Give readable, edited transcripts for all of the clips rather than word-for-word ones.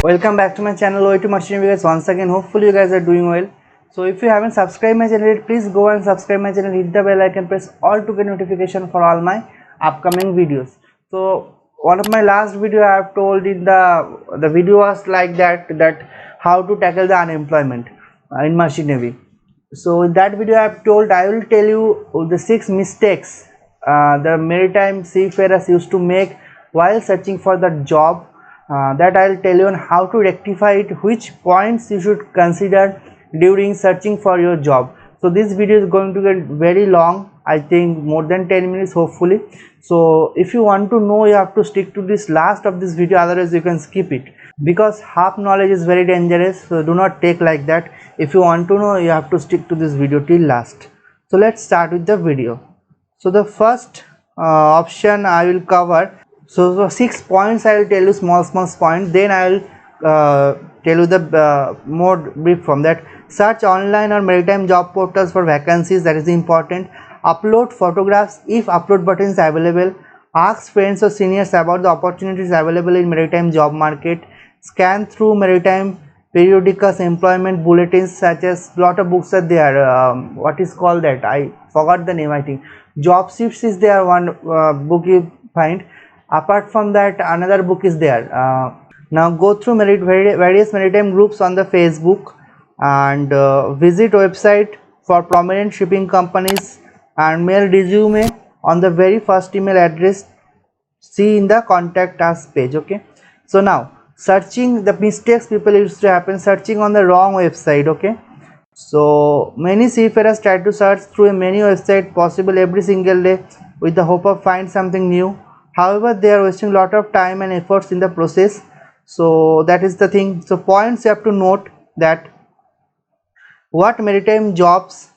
Welcome back to my channel OIT Machine guys. Once again, hopefully you guys are doing well. So if you haven't subscribed my channel yet, please go and subscribe my channel, hit the bell icon, press all to get notification for all my upcoming videos. So one of my last video I have told in the video was like that how to tackle the unemployment in Machine Navy. So in that video I have told I will tell you the 6 mistakes the maritime seafarers used to make while searching for the job. That I'll tell you on how to rectify it, which points you should consider during searching for your job. So this video is going to get very long, I think more than 10 minutes hopefully. So if you want to know, you have to stick to this last of this video, otherwise you can skip it, because half knowledge is very dangerous. So do not take like that. If you want to know, you have to stick to this video till last. So let's start with the video. So the first option I will cover. So 6 points I will tell you, small points, then I will tell you the more brief from that. Search online or maritime job portals for vacancies, that is important. Upload photographs if upload button is available. Ask friends or seniors about the opportunities available in maritime job market. Scan through maritime periodicals, employment bulletins, such as lot of books are there. What is called that? I forgot the name. I think Job Shifts is there, one book you find. Apart from that, another book is there. Now go through various maritime groups on the Facebook and visit website for prominent shipping companies and mail resume on the very first email address see in the contact us page. Okay, so now searching, the mistakes people used to happen, searching on the wrong website. Okay, so many seafarers try to search through many websites possible every single day with the hope of find something new. However, they are wasting a lot of time and efforts in the process. So that is the thing. So points you have to note that what maritime jobs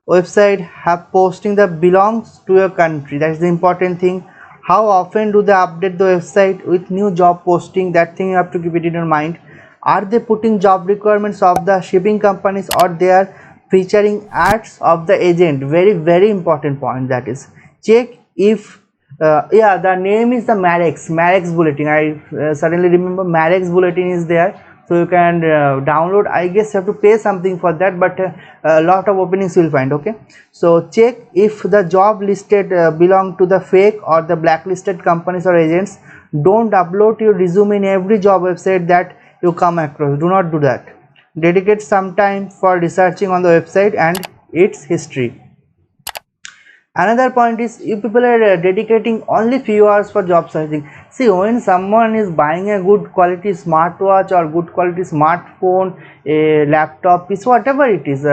website have posting that belongs to your country. That is the important thing. How often do they update the website with new job posting? That thing you have to keep it in your mind. Are they putting job requirements of the shipping companies, or they are featuring ads of the agent? Very important point. That is, check if yeah, the name is the Marex Bulletin. I suddenly remember Marex Bulletin is there, so you can download. I guess you have to pay something for that, but a lot of openings you will find. Okay, so check if the job listed belong to the fake or the blacklisted companies or agents. Don't upload your resume in every job website that you come across. Do not do that. Dedicate some time for researching on the website and its history. Another point is, you people are dedicating only few hours for job searching. See, when someone is buying a good quality smartwatch or good quality smartphone, a laptop piece, whatever it is,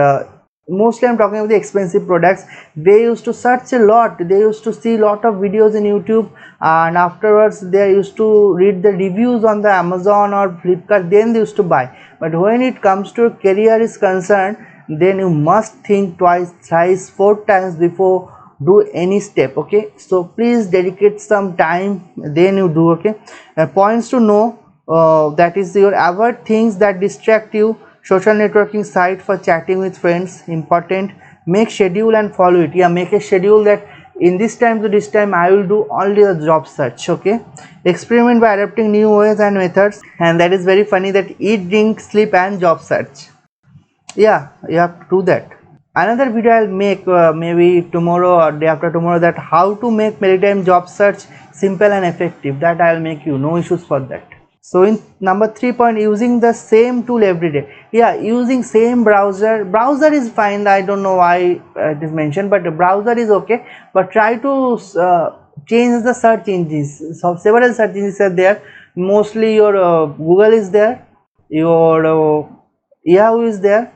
mostly I'm talking about the expensive products, they used to search a lot. They used to see a lot of videos in YouTube, and afterwards they used to read the reviews on the Amazon or Flipkart, then they used to buy. But when it comes to career is concerned, then you must think twice, thrice, 4 times before do any step. Okay, so please dedicate some time, then you do. Okay, points to know, that is, your avoid things that distract you. Social networking site for chatting with friends, important. Make schedule and follow it. Yeah, make a schedule that in this time to this time I will do only the job search. Okay, experiment by adapting new ways and methods, and that is very funny, that eat, drink, sleep and job search. Yeah, you have to do that. Another video I'll make maybe tomorrow or day after tomorrow, that how to make maritime job search simple and effective. That I'll make you, no issues for that. So in number 3 point, using the same tool every day. Yeah, using same browser is fine. I don't know why it is mentioned, but the browser is okay, but try to change the search engines. So several search engines are there. Mostly your Google is there, your Yahoo is there,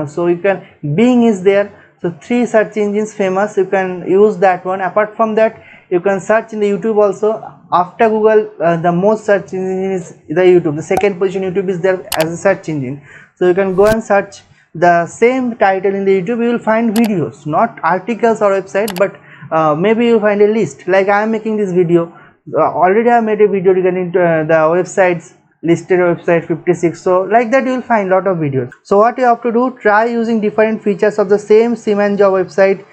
so you can, Bing is there. So 3 search engines famous, you can use that one. Apart from that, you can search in the YouTube also. After Google, the most search engine is the YouTube. The second position YouTube is there as a search engine. So you can go and search the same title in the YouTube. You will find videos, not articles or website, but maybe you will find a list. Like I am making this video, already I made a video regarding the websites, listed website 56. So like that you will find lot of videos. So what you have to do, try using different features of the same seaman job website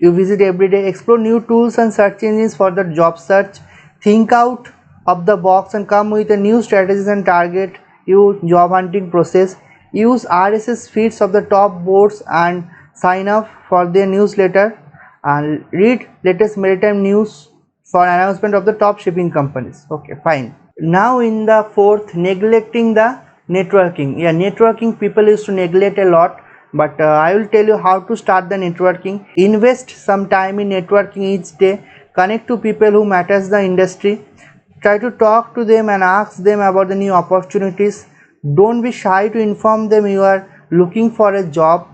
you visit every day. Explore new tools and search engines for the job search. Think out of the box and come with a new strategies and target you job hunting process. Use RSS feeds of the top boards and sign up for their newsletter, and read latest maritime news for announcement of the top shipping companies. Okay, fine. Now in the fourth, neglecting the networking. Yeah, networking people used to neglect a lot, but I will tell you how to start the networking. Invest some time in networking each day. Connect to people who matters the industry. Try to talk to them and ask them about the new opportunities. Don't be shy to inform them you are looking for a job.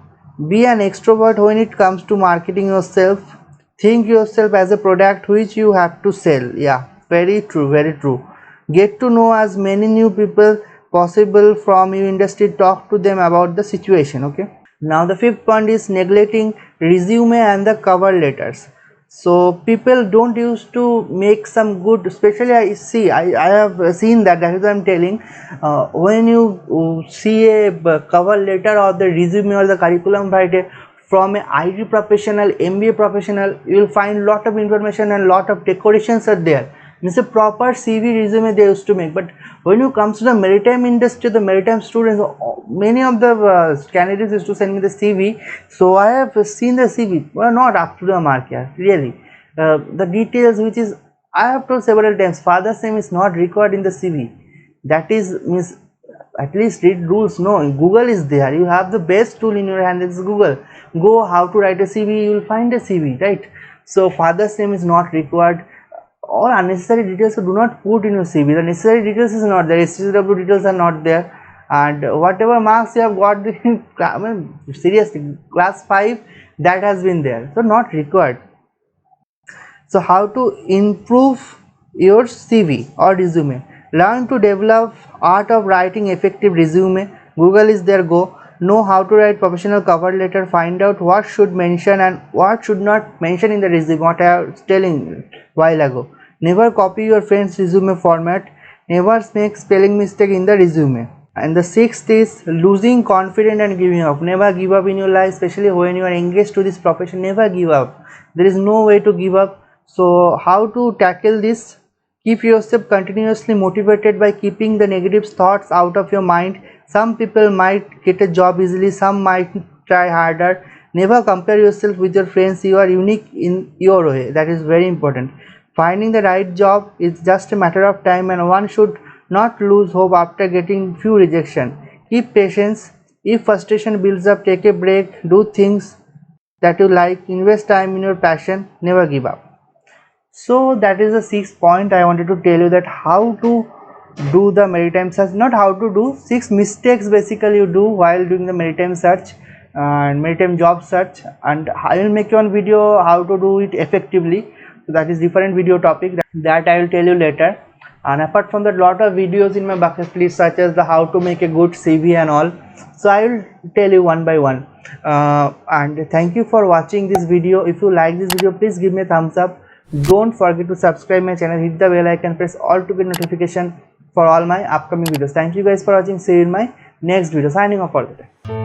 Be an extrovert when it comes to marketing yourself. Think yourself as a product which you have to sell. Yeah, very true, very true. Get to know as many new people possible from your industry. Talk to them about the situation. Okay. Now the fifth point is neglecting resume and the cover letters. So people don't used to make some good, especially I have seen that, that is what I'm telling. When you see a cover letter or the resume or the curriculum vitae from a IT professional, MBA professional, you will find lot of information and lot of decorations are there. It's a proper CV resume they used to make. But when you comes to the maritime industry, the maritime students, many of the candidates used to send me the CV. So I have seen the CV, well, not up to the mark. Yeah, really. The details which is, I have told several times, father's name is not required in the CV. That is means, at least read rules. No, Google is there. You have the best tool in your hand, that is Google. Go how to write a CV, you will find a CV, right? So father's name is not required. All unnecessary details do not put in your CV. The necessary details is not there. SCW details are not there, and whatever marks you have got in, I mean, seriously, class 5, that has been there, so not required. So how to improve your CV or resume? Learn to develop art of writing effective resume. Google is there. Go. Know how to write professional cover letter. Find out what should mention and what should not mention in the resume. What I was telling while ago. Never copy your friend's resume format. Never make spelling mistake in the resume. And the sixth is losing confidence and giving up. Never give up in your life, especially when you are engaged to this profession. Never give up. There is no way to give up. So how to tackle this? Keep yourself continuously motivated by keeping the negative thoughts out of your mind. Some people might get a job easily, some might try harder. Never compare yourself with your friends. You are unique in your way. That is very important. Finding the right job is just a matter of time, and one should not lose hope after getting few rejection. Keep patience. If frustration builds up, take a break. Do things that you like. Invest time in your passion. Never give up. So that is the sixth point I wanted to tell you, that how to do the maritime search, not how to do, 6 mistakes basically you do while doing the maritime search and maritime job search, and I will make one video how to do it effectively. So that is different video topic that I will tell you later. And apart from that, lot of videos in my bucket list, such as the how to make a good CV and all, so I will tell you one by one. And thank you for watching this video. If you like this video, please give me a thumbs up. Don't forget to subscribe my channel, hit the bell icon, press all to get notification for all my upcoming videos. Thank you guys for watching. See you in my next video. Signing off for the day.